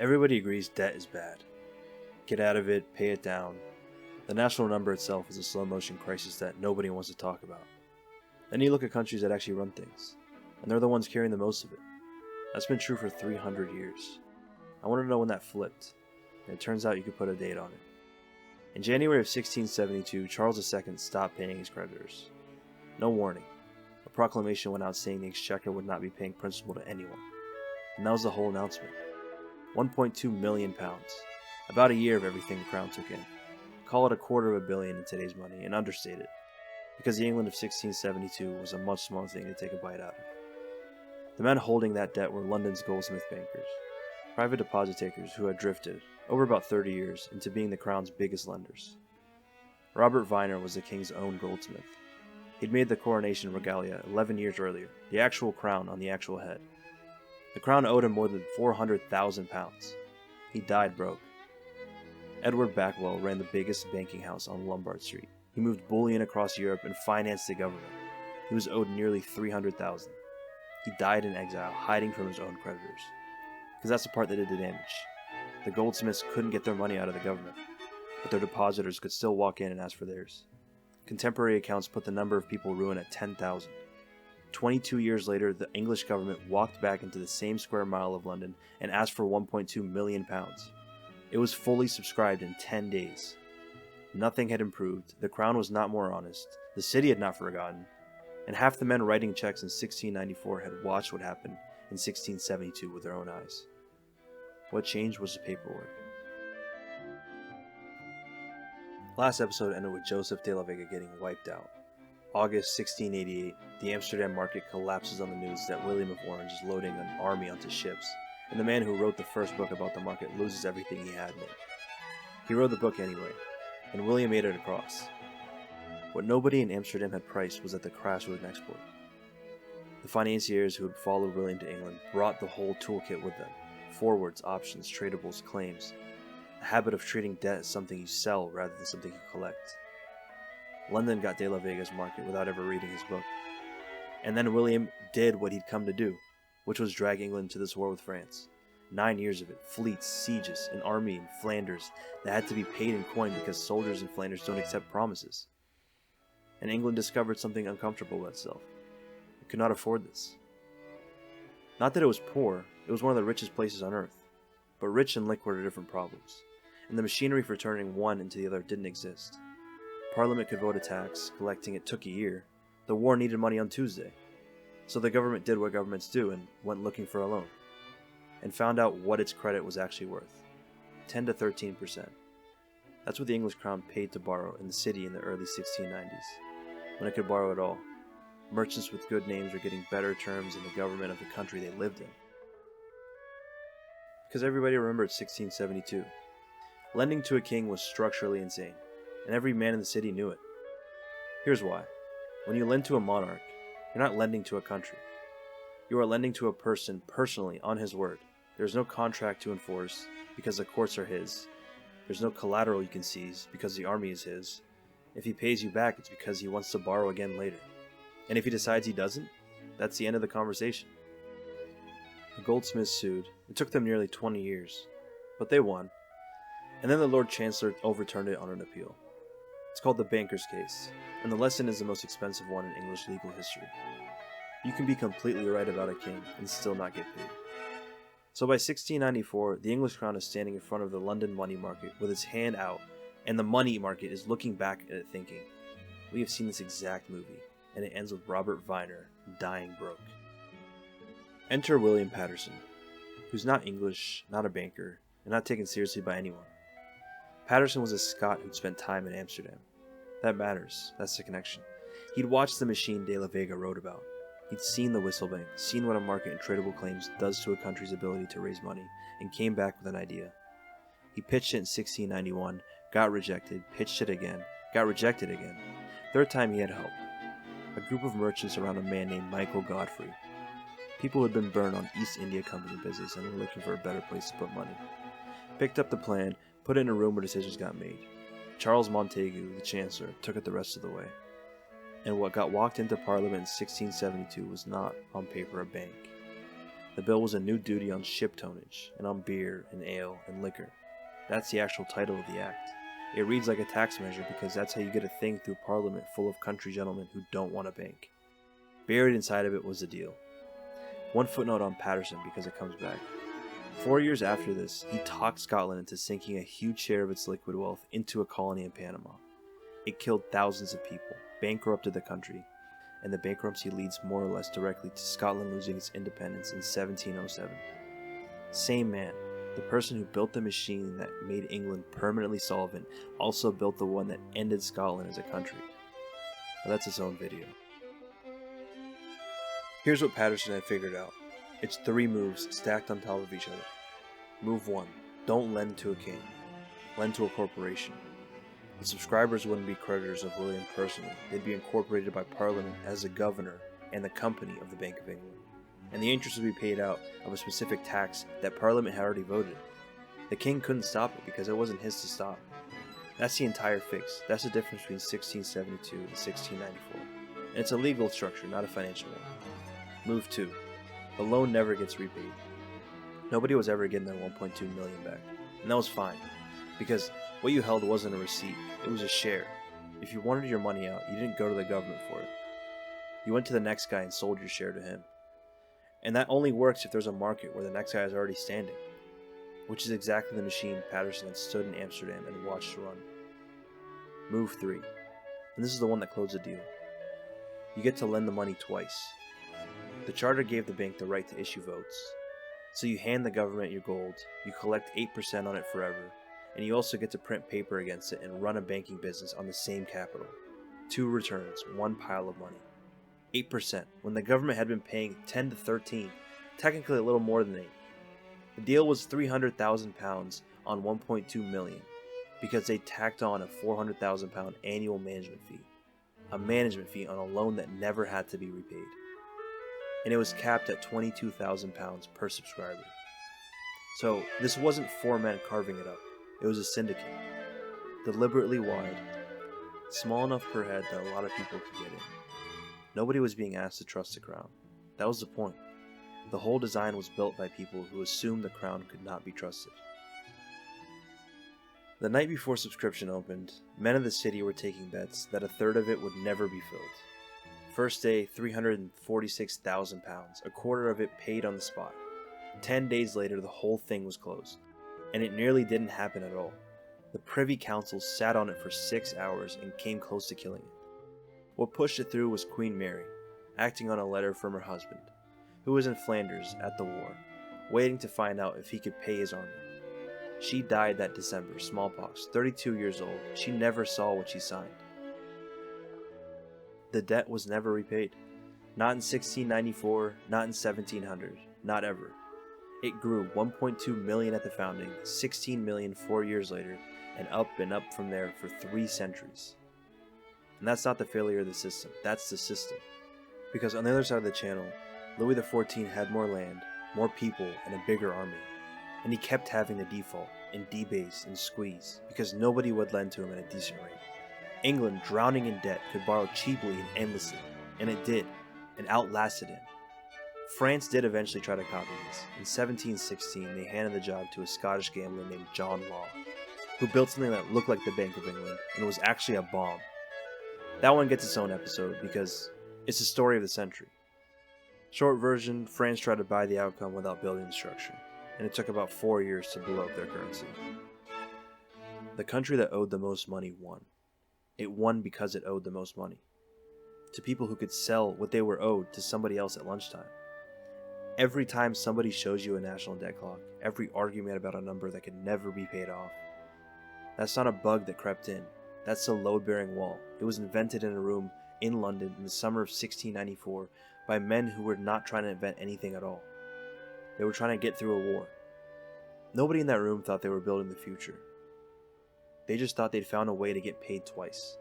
Everybody agrees debt is bad. Get out of it, pay it down. The national number itself is a slow-motion crisis that nobody wants to talk about. Then you look at countries that actually run things, and they're the ones carrying the most of it. That's been true for 300 years. I want to know when that flipped, and it turns out you could put a date on it. In January of 1672, Charles II stopped paying his creditors. No warning. A proclamation went out saying the Exchequer would not be paying principal to anyone. And that was the whole announcement. 1.2 million pounds. About a year of everything the crown took in. Call it $250 million in today's money, and understate it. Because the England of 1672 was a much smaller thing to take a bite out of. The men holding that debt were London's goldsmith bankers. Private deposit takers who had drifted, over about 30 years, into being the crown's biggest lenders. Robert Viner was the king's own goldsmith. He'd made the coronation regalia 11 years earlier, the actual crown on the actual head. The crown owed him more than £400,000. He died broke. Edward Backwell ran the biggest banking house on Lombard Street. He moved bullion across Europe and financed the government. He was owed nearly $300,000. He died in exile, hiding from his own creditors. Because that's the part that did the damage. The goldsmiths couldn't get their money out of the government, but their depositors could still walk in and ask for theirs. Contemporary accounts put the number of people ruined at 10,000. 22 years later, the English government walked back into the same square mile of London and asked for 1.2 million pounds. It was fully subscribed in 10 days. Nothing had improved, the crown was not more honest, the city had not forgotten, and half the men writing checks in 1694 had watched what happened in 1672 with their own eyes. What changed was the paperwork. Last episode ended with Joseph de la Vega getting wiped out. August 1688, the Amsterdam market collapses on the news that William of Orange is loading an army onto ships, and the man who wrote the first book about the market loses everything he had in it. He wrote the book anyway, and William made it across. What nobody in Amsterdam had priced was that the crash was an export. The financiers who had followed William to England brought the whole toolkit with them: forwards, options, tradables, claims. A habit of treating debt as something you sell rather than something you collect. London got de la Vega's market without ever reading his book. And then William did what he'd come to do, which was drag England to this war with France. 9 years of it, fleets, sieges, an army in Flanders that had to be paid in coin because soldiers in Flanders don't accept promises. And England discovered something uncomfortable with itself. It could not afford this. Not that it was poor, it was one of the richest places on earth. But rich and liquid are different problems, and the machinery for turning one into the other didn't exist. Parliament could vote a tax, collecting it took a year. The war needed money on Tuesday. So the government did what governments do and went looking for a loan. And found out what its credit was actually worth. 10 to 13%. That's what the English crown paid to borrow in the city in the early 1690s, when it could borrow at all. Merchants with good names were getting better terms in the government of the country they lived in. Because everybody remembered 1672. Lending to a king was structurally insane, and every man in the city knew it. Here's why. When you lend to a monarch, you're not lending to a country. You are lending to a person personally on his word. There's no contract to enforce because the courts are his. There's no collateral you can seize because the army is his. If he pays you back, it's because he wants to borrow again later. And if he decides he doesn't, that's the end of the conversation. The goldsmiths sued. It took them nearly 20 years, but they won. And then the Lord Chancellor overturned it on an appeal. It's called the Banker's Case, and the lesson is the most expensive one in English legal history. You can be completely right about a king and still not get paid. So by 1694, the English crown is standing in front of the London money market with its hand out, and the money market is looking back at it thinking, we have seen this exact movie, and it ends with Robert Viner dying broke. Enter William Paterson, who's not English, not a banker, and not taken seriously by anyone. Paterson was a Scot who'd spent time in Amsterdam. That matters, that's the connection. He'd watched the machine de la Vega wrote about. He'd seen the whistle bank, seen what a market in tradable claims does to a country's ability to raise money, and came back with an idea. He pitched it in 1691, got rejected, pitched it again, got rejected again. Third time he had help. A group of merchants around a man named Michael Godfrey. People who had been burned on East India Company business and were looking for a better place to put money. Picked up the plan, put it in a room where decisions got made. Charles Montagu, the Chancellor, took it the rest of the way. And what got walked into Parliament in 1672 was not, on paper, a bank. The bill was a new duty on ship tonnage, and on beer and ale and liquor. That's the actual title of the act. It reads like a tax measure because that's how you get a thing through Parliament full of country gentlemen who don't want a bank. Buried inside of it was the deal. One footnote on Patterson because it comes back. 4 years after this, he talked Scotland into sinking a huge share of its liquid wealth into a colony in Panama. It killed thousands of people, bankrupted the country, and the bankruptcy leads more or less directly to Scotland losing its independence in 1707. Same man, the person who built the machine that made England permanently solvent, also built the one that ended Scotland as a country. But that's its own video. Here's what Patterson had figured out. It's 3 moves stacked on top of each other. Move 1. Don't lend to a king. Lend to a corporation. The subscribers wouldn't be creditors of William personally. They'd be incorporated by Parliament as the governor and the company of the Bank of England. And the interest would be paid out of a specific tax that Parliament had already voted. The king couldn't stop it because it wasn't his to stop. That's the entire fix. That's the difference between 1672 and 1694. And it's a legal structure, not a financial one. Move 2. The loan never gets repaid. Nobody was ever getting their $1.2 million back. And that was fine, because what you held wasn't a receipt, it was a share. If you wanted your money out, you didn't go to the government for it. You went to the next guy and sold your share to him. And that only works if there's a market where the next guy is already standing, which is exactly the machine Patterson had stood in Amsterdam and watched run. Move 3. And this is the one that closed the deal. You get to lend the money twice. The charter gave the bank the right to issue votes. So you hand the government your gold, you collect 8% on it forever, and you also get to print paper against it and run a banking business on the same capital. 2 returns, 1 pile of money. 8%, when the government had been paying 10 to 13, technically a little more than 8. The deal was £300,000 on 1.2 million, because they tacked on a £400,000 annual management fee. A management fee on a loan that never had to be repaid. And it was capped at £22,000 per subscriber. So this wasn't 4 men carving it up, it was a syndicate. Deliberately wide, small enough per head that a lot of people could get in. Nobody was being asked to trust the crown. That was the point. The whole design was built by people who assumed the crown could not be trusted. The night before subscription opened, men of the city were taking bets that a third of it would never be filled. First day, £346,000, a quarter of it paid on the spot. 10 days later, the whole thing was closed. And it nearly didn't happen at all. The Privy Council sat on it for 6 hours and came close to killing it. What pushed it through was Queen Mary, acting on a letter from her husband, who was in Flanders at the war, waiting to find out if he could pay his army. She died that December, smallpox, 32 years old. She never saw what she signed. The debt was never repaid. Not in 1694, not in 1700, not ever. It grew 1.2 million at the founding, 16 million 4 years later, and up from there for 3 centuries. And that's not the failure of the system, that's the system. Because on the other side of the channel, Louis XIV had more land, more people, and a bigger army. And he kept having to default, and debase, and squeeze, because nobody would lend to him at a decent rate. England, drowning in debt, could borrow cheaply and endlessly, and it did, and outlasted him. France did eventually try to copy this. In 1716, they handed the job to a Scottish gambler named John Law, who built something that looked like the Bank of England, and was actually a bomb. That one gets its own episode, because it's the story of the century. Short version, France tried to buy the outcome without building the structure, and it took about 4 years to blow up their currency. The country that owed the most money won. It won because it owed the most money. To people who could sell what they were owed to somebody else at lunchtime. Every time somebody shows you a national debt clock, every argument about a number that could never be paid off, that's not a bug that crept in. That's the load-bearing wall. It was invented in a room in London in the summer of 1694 by men who were not trying to invent anything at all. They were trying to get through a war. Nobody in that room thought they were building the future. They just thought they'd found a way to get paid twice.